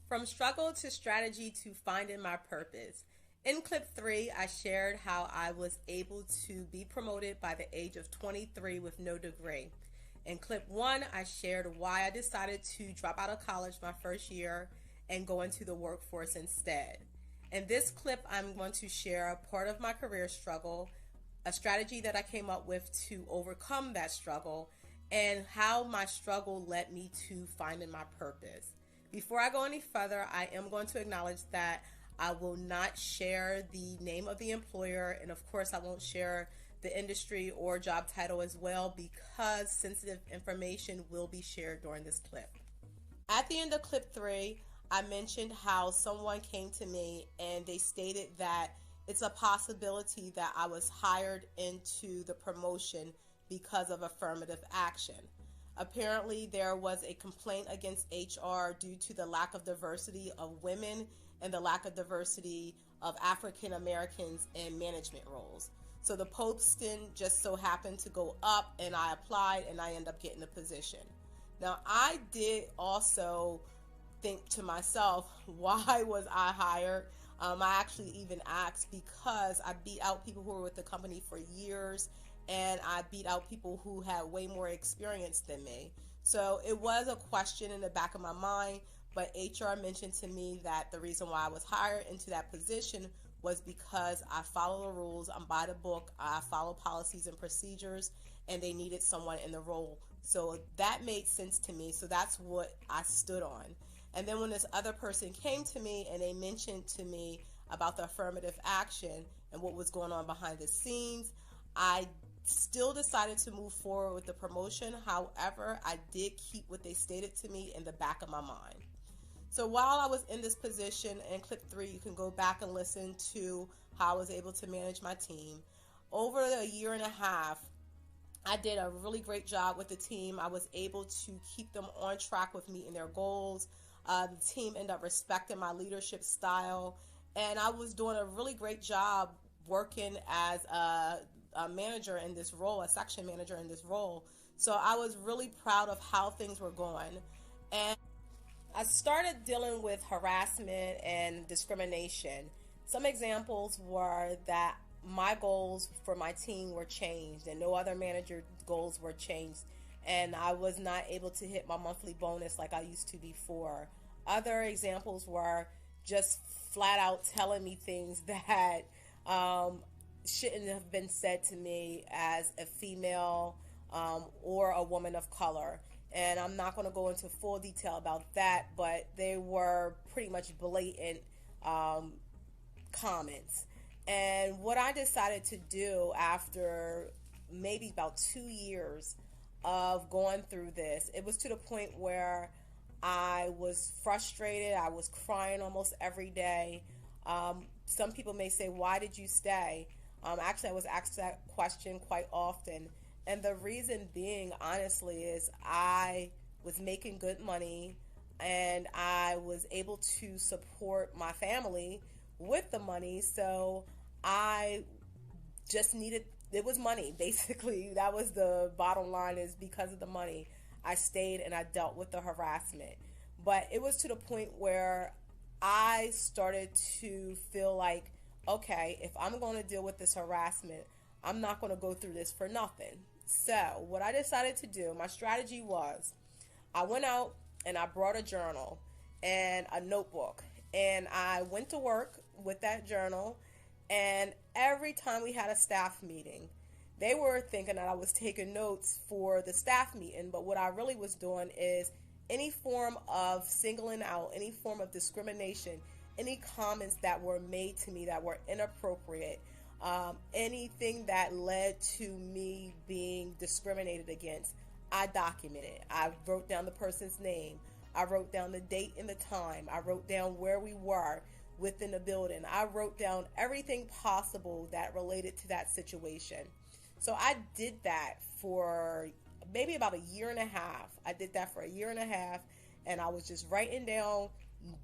From struggle to strategy to finding my purpose. In clip 3, I shared how I was able to be promoted by the age of 23 with no degree. In clip 1, I shared why I decided to drop out of college my first year and go into the workforce instead. In this clip, I'm going to share a part of my career struggle, a strategy that I came up with to overcome that struggle, and how my struggle led me to finding my purpose. Before I go any further, I am going to acknowledge that I will not share the name of the employer, and of course I won't share the industry or job title as well, because sensitive information will be shared during this clip. At the end of clip 3, I mentioned how someone came to me and they stated that it's a possibility that I was hired into the promotion because of affirmative action. Apparently, there was a complaint against HR due to the lack of diversity of women and the lack of diversity of African Americans in management roles. So the posting just so happened to go up, and I applied and I ended up getting the position. Now, I did also think to myself, why was I hired? I actually even asked because I beat out people who were with the company for years, and I beat out people who had way more experience than me. So it was a question in the back of my mind, but HR mentioned to me that the reason why I was hired into that position was because I follow the rules, I'm by the book, I follow policies and procedures, and they needed someone in the role. So that made sense to me, so that's what I stood on. And then when this other person came to me and they mentioned to me about the affirmative action and what was going on behind the scenes, I still decided to move forward with the promotion. However, I did keep what they stated to me in the back of my mind. So while I was in this position, in clip 3, you can go back and listen to how I was able to manage my team. Over a year and a half, I did a really great job with the team. I was able to keep them on track with meeting their goals. The team ended up respecting my leadership style, and I was doing a really great job working as a manager in this role, a section manager in this role. So I was really proud of how things were going. And I started dealing with harassment and discrimination. Some examples were that my goals for my team were changed and no other manager goals were changed, and I was not able to hit my monthly bonus like I used to before. Other examples were just flat out telling me things that shouldn't have been said to me as a female or a woman of color. And I'm not going to go into full detail about that, but they were pretty much blatant comments. And what I decided to do after maybe about 2 years of going through this, it was to the point where I was frustrated. I was crying almost every day. Some people may say, why did you stay? Actually, I was asked that question quite often. And the reason being, honestly, is I was making good money and I was able to support my family with the money. So I just needed, it was money, basically. That was the bottom line, is because of the money, I stayed and I dealt with the harassment. But it was to the point where I started to feel like, okay, if I'm going to deal with this harassment, I'm not going to go through this for nothing. So what I decided to do, my strategy was, I went out and I brought a journal and a notebook, and I went to work with that journal, and every time we had a staff meeting, they were thinking that I was taking notes for the staff meeting, but what I really was doing is any form of singling out, any form of discrimination, any comments that were made to me that were inappropriate, anything that led to me being discriminated against, I documented. I wrote down the person's name. I wrote down the date and the time. I wrote down where we were within the building. I wrote down everything possible that related to that situation. So I did that for maybe about a year and a half. I did that for a year and a half, and I was just writing down,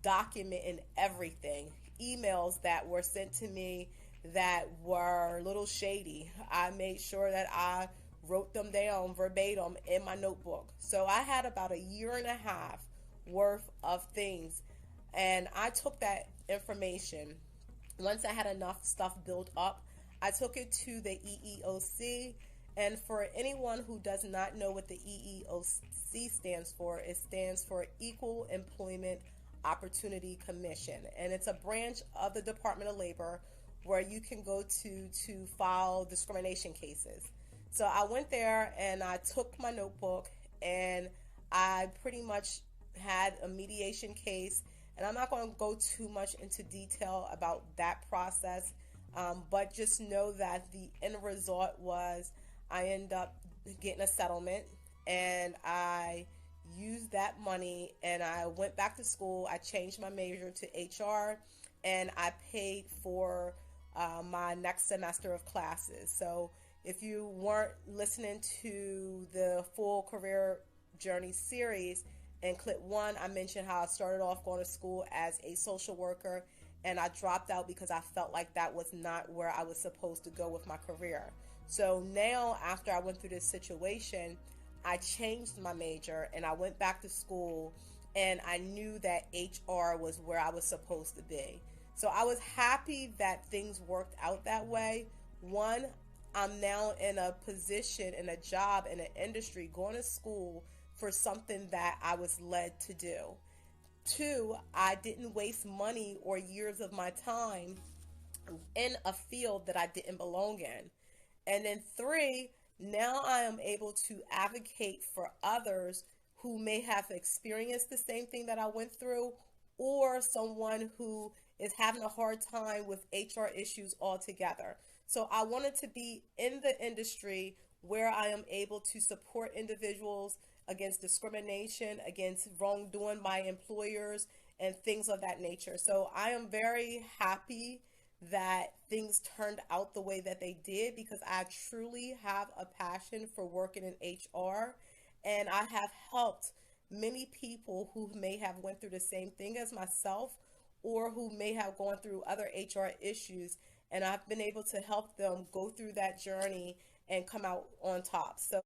documenting everything. Emails that were sent to me that were a little shady, I made sure that I wrote them down verbatim in my notebook. So I had about a year and a half worth of things. And I took that information. Once I had enough stuff built up, I took it to the EEOC. And for anyone who does not know what the EEOC stands for, it stands for Equal Employment Opportunity Commission. And it's a branch of the Department of Labor where you can go to file discrimination cases. So I went there and I took my notebook and I pretty much had a mediation case. And I'm not going to go too much into detail about that process, but just know that the end result was I ended up getting a settlement, and I used that money and I went back to school. I changed my major to HR, and I paid for my next semester of classes. So if you weren't listening to the full career journey series, in clip 1, I mentioned how I started off going to school as a social worker, and I dropped out because I felt like that was not where I was supposed to go with my career. So now, after I went through this situation, I changed my major and I went back to school, and I knew that HR was where I was supposed to be. So I was happy that things worked out that way. One, I'm now in a position, in a job, in an industry, going to school for something that I was led to do. 2, I didn't waste money or years of my time in a field that I didn't belong in. And then 3, now I am able to advocate for others who may have experienced the same thing that I went through, or someone who is having a hard time with HR issues altogether. So I wanted to be in the industry where I am able to support individuals against discrimination, against wrongdoing by employers, and things of that nature. So I am very happy that things turned out the way that they did, because I truly have a passion for working in HR, and I have helped many people who may have went through the same thing as myself, or who may have gone through other HR issues, and I've been able to help them go through that journey and come out on top. So